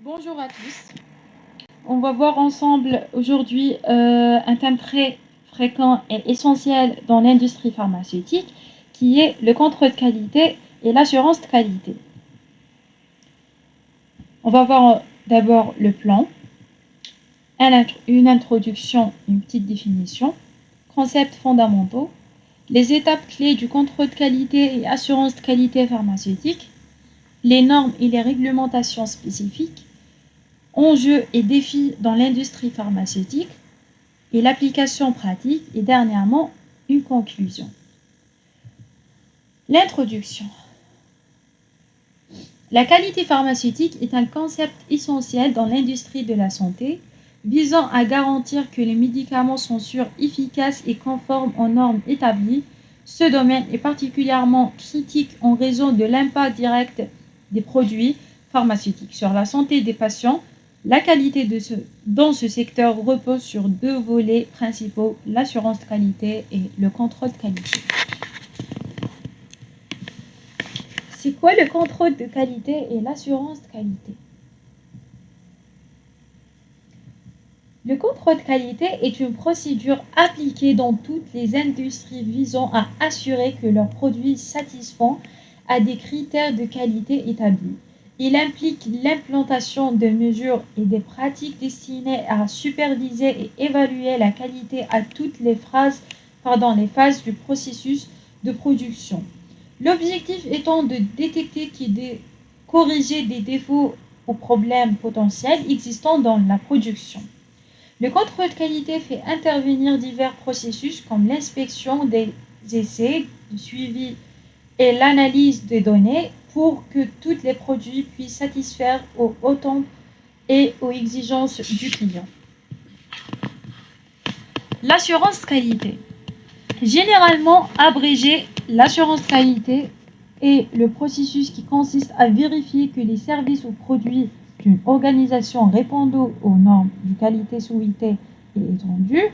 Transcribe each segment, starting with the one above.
Bonjour à tous. On va voir ensemble aujourd'hui un thème très fréquent et essentiel dans l'industrie pharmaceutique qui est le contrôle de qualité et l'assurance de qualité. On va voir d'abord le plan, une introduction, une petite définition, concepts fondamentaux, les étapes clés du contrôle de qualité et assurance de qualité pharmaceutique, les normes et les réglementations spécifiques, enjeux et défis dans l'industrie pharmaceutique et l'application pratique et dernièrement une conclusion. L'introduction. La qualité pharmaceutique est un concept essentiel dans l'industrie de la santé visant à garantir que les médicaments sont sûrs, efficaces et conformes aux normes établies. Ce domaine est particulièrement critique en raison de l'impact direct des produits pharmaceutiques sur la santé des patients. La qualité dans ce secteur repose sur deux volets principaux, l'assurance de qualité et le contrôle de qualité. C'est quoi le contrôle de qualité et l'assurance de qualité? Le contrôle de qualité est une procédure appliquée dans toutes les industries visant à assurer que leurs produits satisfont à des critères de qualité établis. Il implique l'implantation de mesures et des pratiques destinées à superviser et évaluer la qualité à toutes les phases du processus de production. L'objectif étant de détecter et de corriger des défauts ou problèmes potentiels existants dans la production. Le contrôle de qualité fait intervenir divers processus comme l'inspection des essais, le suivi et l'analyse des données pour que tous les produits puissent satisfaire aux attentes et aux exigences du client. L'assurance qualité. Généralement abrégé, l'assurance qualité est le processus qui consiste à vérifier que les services ou produits d'une organisation répondant aux normes de qualité souhaitées et étendues.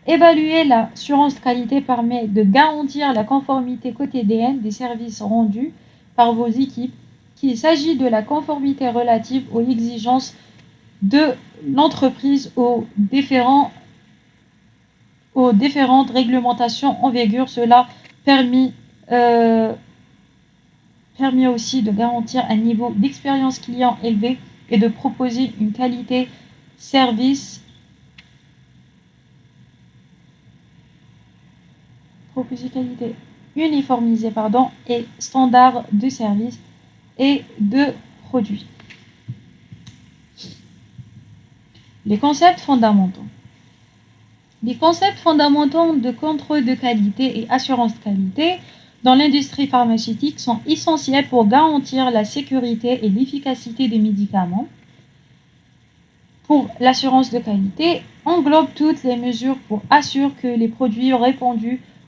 Évaluer l'assurance qualité permet de garantir la conformité quotidienne des services rendus par vos équipes, qu'il s'agit de la conformité relative aux exigences de l'entreprise aux différentes réglementations en vigueur. Cela permet aussi de garantir un niveau d'expérience client élevé et de proposer une qualité service uniformisée et standard de service et de produits. Les concepts fondamentaux. Les concepts fondamentaux de contrôle de qualité et assurance de qualité dans l'industrie pharmaceutique sont essentiels pour garantir la sécurité et l'efficacité des médicaments. Pour l'assurance de qualité, englobe toutes les mesures pour assurer que les produits répondent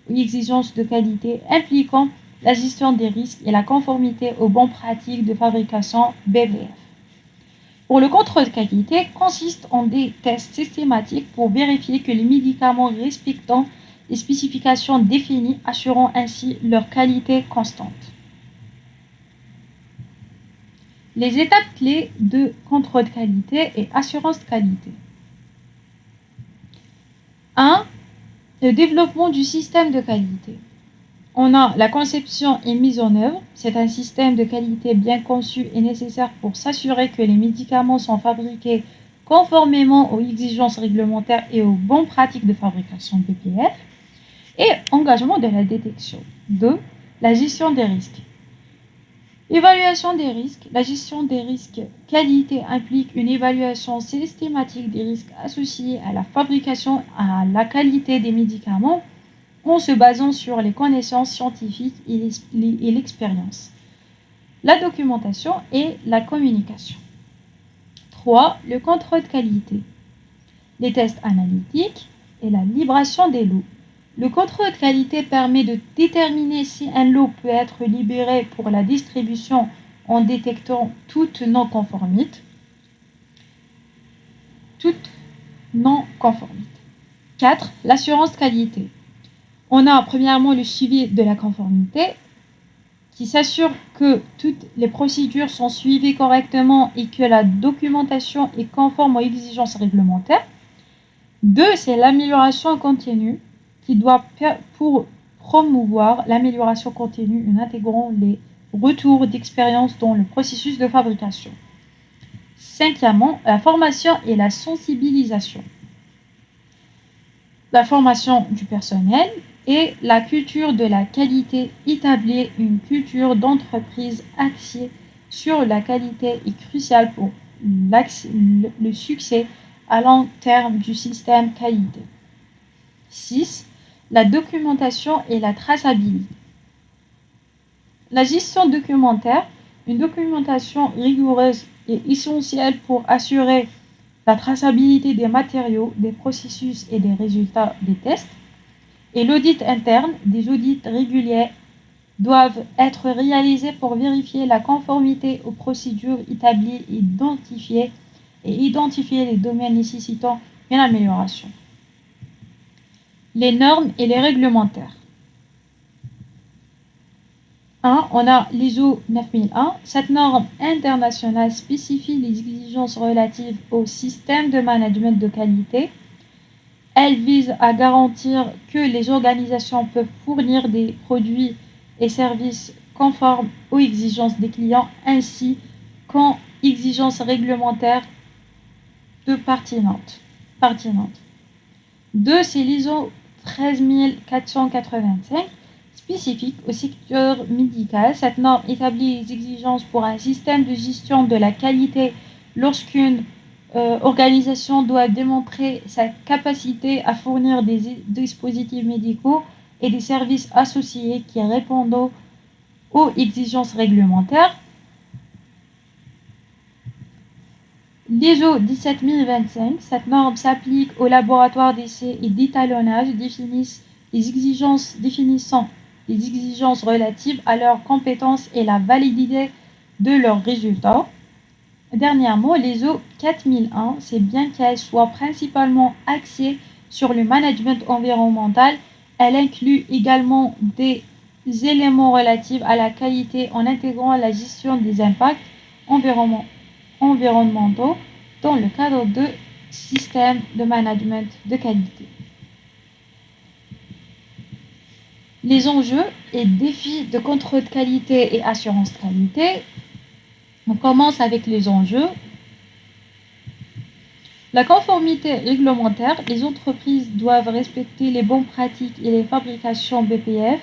aux exigences de qualité impliquant la gestion des risques et la conformité aux bonnes pratiques de fabrication BVF. Pour le contrôle de qualité, consiste en des tests systématiques pour vérifier que les médicaments respectent les spécifications définies, assurant ainsi leur qualité constante. Les étapes clés de contrôle de qualité et assurance de qualité. 1. Le développement du système de qualité. On a la conception et mise en œuvre. C'est un système de qualité bien conçu et nécessaire pour s'assurer que les médicaments sont fabriqués conformément aux exigences réglementaires et aux bonnes pratiques de fabrication BPF. Et engagement de la détection. 2. La gestion des risques. Évaluation des risques. La gestion des risques qualité implique une évaluation systématique des risques associés à la fabrication et à la qualité des médicaments en se basant sur les connaissances scientifiques et l'expérience, la documentation et la communication. 3. Le contrôle de qualité. Les tests analytiques et la libération des lots. Le contrôle de qualité permet de déterminer si un lot peut être libéré pour la distribution en détectant toute non-conformité. 4. L'assurance qualité. On a premièrement le suivi de la conformité qui s'assure que toutes les procédures sont suivies correctement et que la documentation est conforme aux exigences réglementaires. 2, c'est l'amélioration continue qui doit pour promouvoir l'amélioration continue en intégrant les retours d'expérience dans le processus de fabrication. 5e, la formation et la sensibilisation. La formation du personnel et la culture de la qualité, établir une culture d'entreprise axée sur la qualité est cruciale pour le succès à long terme du système qualité. 6, la documentation et la traçabilité. La gestion documentaire, une documentation rigoureuse est essentielle pour assurer la traçabilité des matériaux, des processus et des résultats des tests. Et l'audit interne, des audits réguliers doivent être réalisés pour vérifier la conformité aux procédures établies et identifier les domaines nécessitant une amélioration. Les normes et les réglementaires. 1. On a l'ISO 9001. Cette norme internationale spécifie les exigences relatives au système de management de qualité. Elle vise à garantir que les organisations peuvent fournir des produits et services conformes aux exigences des clients ainsi qu'aux exigences réglementaires pertinentes. 2. C'est l'ISO 13485 spécifique au secteur médical. Cette norme établit les exigences pour un système de gestion de la qualité lorsqu'une organisation doit démontrer sa capacité à fournir des dispositifs médicaux et des services associés qui répondent aux exigences réglementaires. L'ISO 17025, cette norme s'applique aux laboratoires d'essai et d'étalonnage, définissant les exigences relatives à leurs compétences et la validité de leurs résultats. Dernièrement, l'ISO 4001, c'est bien qu'elle soit principalement axée sur le management environnemental, elle inclut également des éléments relatifs à la qualité en intégrant la gestion des impacts environnementaux dans le cadre de systèmes de management de qualité. Les enjeux et défis de contrôle de qualité et assurance qualité. On commence avec les enjeux. La conformité réglementaire, les entreprises doivent respecter les bonnes pratiques et les fabrications BPF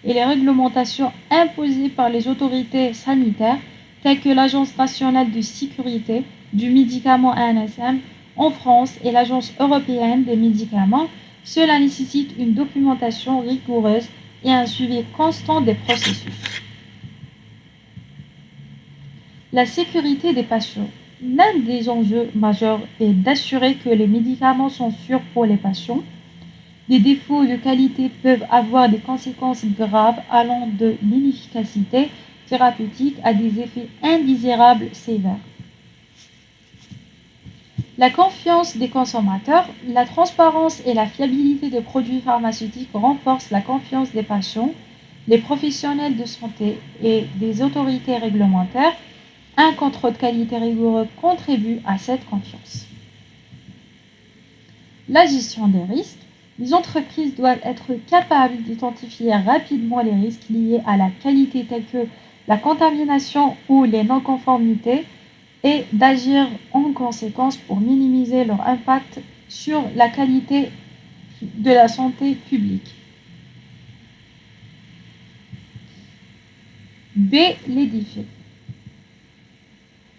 et les réglementations imposées par les autorités sanitaires telles que l'Agence nationale de sécurité du médicament ANSM en France et l'Agence européenne des médicaments. Cela nécessite une documentation rigoureuse et un suivi constant des processus. La sécurité des patients. L'un des enjeux majeurs est d'assurer que les médicaments sont sûrs pour les patients. Des défauts de qualité peuvent avoir des conséquences graves allant de l'inefficacité thérapeutique à des effets indésirables sévères. La confiance des consommateurs. La transparence et la fiabilité des produits pharmaceutiques renforcent la confiance des patients, des professionnels de santé et des autorités réglementaires. Un contrôle de qualité rigoureux contribue à cette confiance. La gestion des risques. Les entreprises doivent être capables d'identifier rapidement les risques liés à la qualité tels que la contamination ou les non-conformités et d'agir en conséquence pour minimiser leur impact sur la qualité de la santé publique. B. Les défis.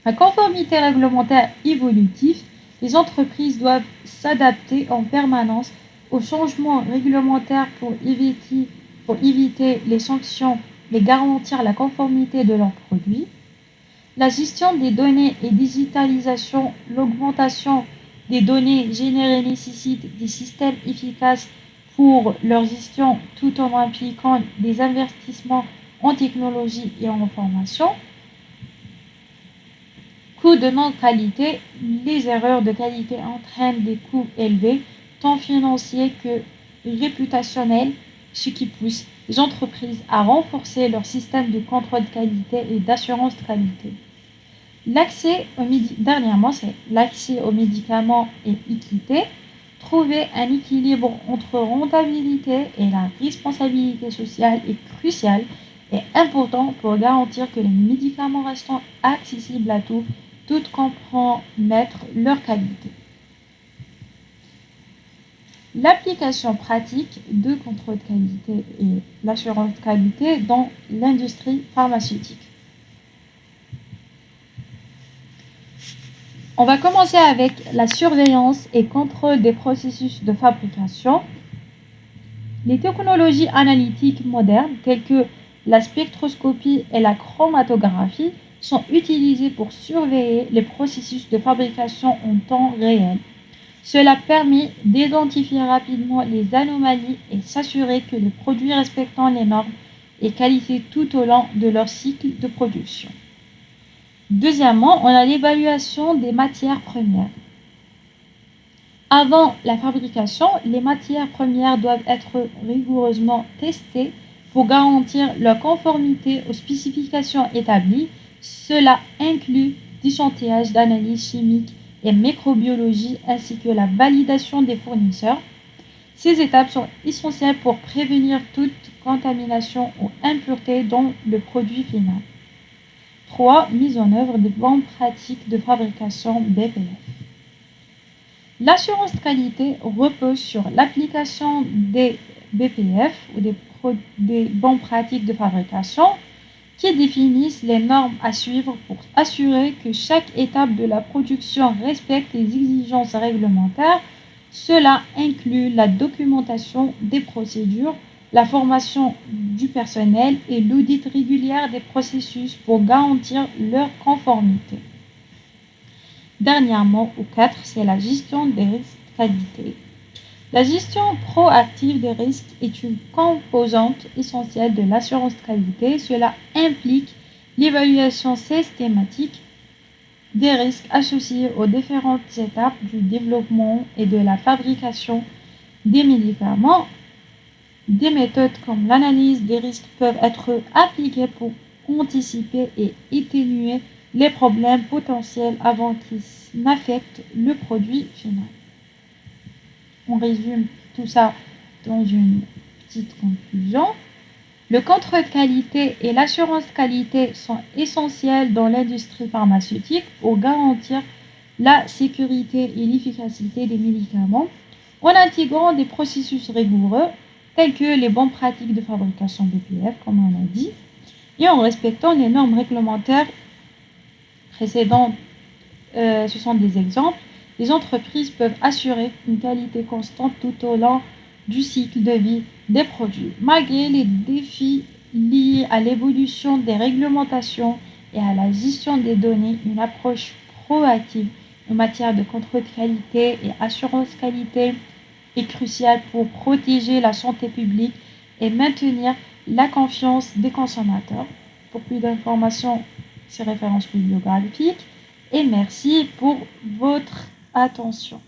La conformité réglementaire évolutive, les entreprises doivent s'adapter en permanence aux changements réglementaires pour éviter les sanctions et garantir la conformité de leurs produits. La gestion des données et digitalisation, l'augmentation des données générées nécessite des systèmes efficaces pour leur gestion tout en impliquant des investissements en technologie et en formation. Coûts de non-qualité. Les erreurs de qualité entraînent des coûts élevés, tant financiers que réputationnels, ce qui pousse les entreprises à renforcer leur système de contrôle de qualité et d'assurance de qualité. Dernièrement, c'est l'accès aux médicaments et équité. Trouver un équilibre entre rentabilité et la responsabilité sociale est crucial et important pour garantir que les médicaments restent accessibles à tous, tout compromettre leur qualité. L'application pratique de contrôle de qualité et l'assurance de qualité dans l'industrie pharmaceutique. On va commencer avec la surveillance et contrôle des processus de fabrication. Les technologies analytiques modernes, telles que la spectroscopie et la chromatographie, sont utilisées pour surveiller les processus de fabrication en temps réel. Cela permet d'identifier rapidement les anomalies et s'assurer que les produits respectent les normes et qualité tout au long de leur cycle de production. Deuxièmement, on a l'évaluation des matières premières. Avant la fabrication, les matières premières doivent être rigoureusement testées pour garantir leur conformité aux spécifications établies. Cela inclut l'échantillage d'analyse chimique et microbiologie ainsi que la validation des fournisseurs. Ces étapes sont essentielles pour prévenir toute contamination ou impureté dans le produit final. 3. Mise en œuvre des bonnes pratiques de fabrication BPF. L'assurance de qualité repose sur l'application des BPF ou des bonnes pratiques de fabrication qui définissent les normes à suivre pour assurer que chaque étape de la production respecte les exigences réglementaires. Cela inclut la documentation des procédures, la formation du personnel et l'audit régulier des processus pour garantir leur conformité. Dernièrement, au 4, c'est la gestion des risques de qualité. La gestion proactive des risques est une composante essentielle de l'assurance de qualité. Cela implique l'évaluation systématique des risques associés aux différentes étapes du développement et de la fabrication des médicaments. Des méthodes comme l'analyse des risques peuvent être appliquées pour anticiper et atténuer les problèmes potentiels avant qu'ils n'affectent le produit final. On résume tout ça dans une petite conclusion. Le contrôle de qualité et l'assurance de qualité sont essentiels dans l'industrie pharmaceutique pour garantir la sécurité et l'efficacité des médicaments en intégrant des processus rigoureux tels que les bonnes pratiques de fabrication BPF, comme on a dit, et en respectant les normes réglementaires précédentes. Ce sont des exemples. Les entreprises peuvent assurer une qualité constante tout au long du cycle de vie des produits. Malgré les défis liés à l'évolution des réglementations et à la gestion des données, une approche proactive en matière de contrôle de qualité et assurance qualité est cruciale pour protéger la santé publique et maintenir la confiance des consommateurs. Pour plus d'informations, ces références bibliographiques. Et merci pour votre attention.